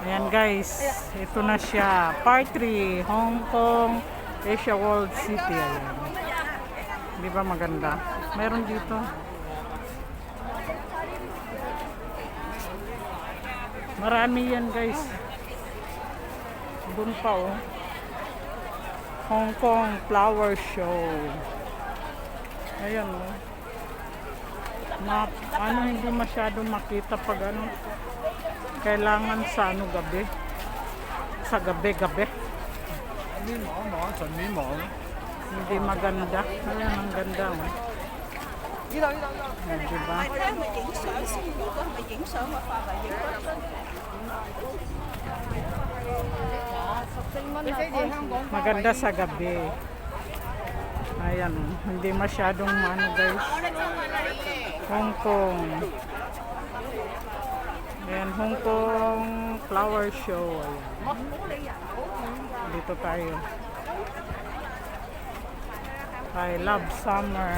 Ayan guys, ito na siya. Part 3, Hong Kong, Asia World City. Ayan. Di ba maganda? Meron dito. Marami yan guys. Doon pa oh. Hong Kong Flower Show. Ayan oh. Hindi masyadong makita pag ano. Kailangan sa ano gabi. Sa gabi-gabi. Hindi maganda. Ayan, ang ganda. Oh. Ayan, diba? Maganda sa gabi. Ayan, hindi masyadong ano guys. Hong Kong. Ayan, Hong Kong Flower Show. Ayan. Dito tayo. I love summer.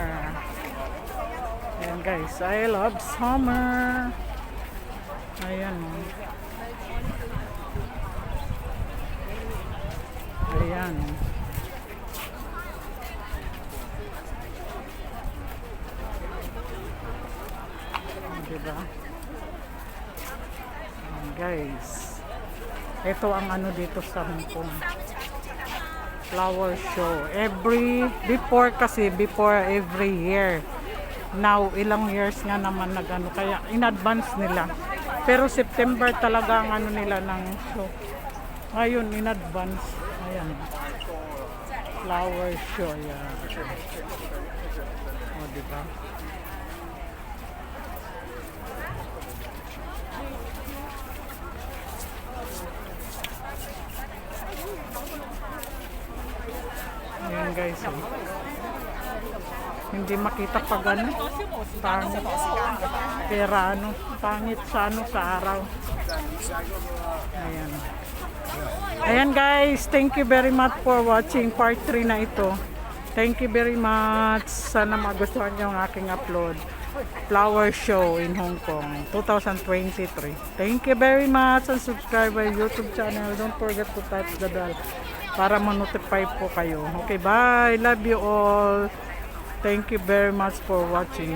Ayan guys, I love summer. Ayan. Ayan. Diba? Ayan guys. Ito ang ano dito sa Hong Kong. Flower show. Before every year. Now, ilang years nga naman nagano. Kaya in advance nila. Pero September talaga ang ano nila ng show. Ngayon, in advance. Ayan. Flower show. Ayan. O, diba? Ayan guys, oh. Hindi makita pag ano, pangit. Pera ano, pangit sa ano, sa araw. Ayan. Ayan guys, thank you very much for watching part 3 na ito. Thank you very much. Sana magustuhan niyo ang aking upload. Flower Show in Hong Kong 2023. Thank you very much and subscribe my YouTube channel. Don't forget to touch the bell para ma-notify po kayo. Okay, bye. Love you all. Thank you very much for watching.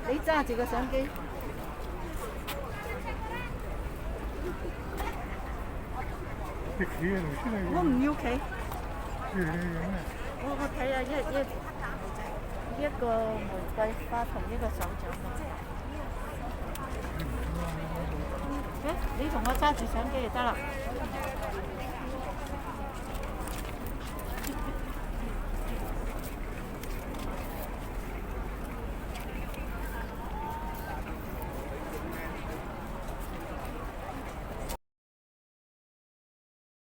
你揸住個相機。我唔要企。我睇下一個玫瑰花同一個手掌啊。誒，你同我揸住相機就得啦。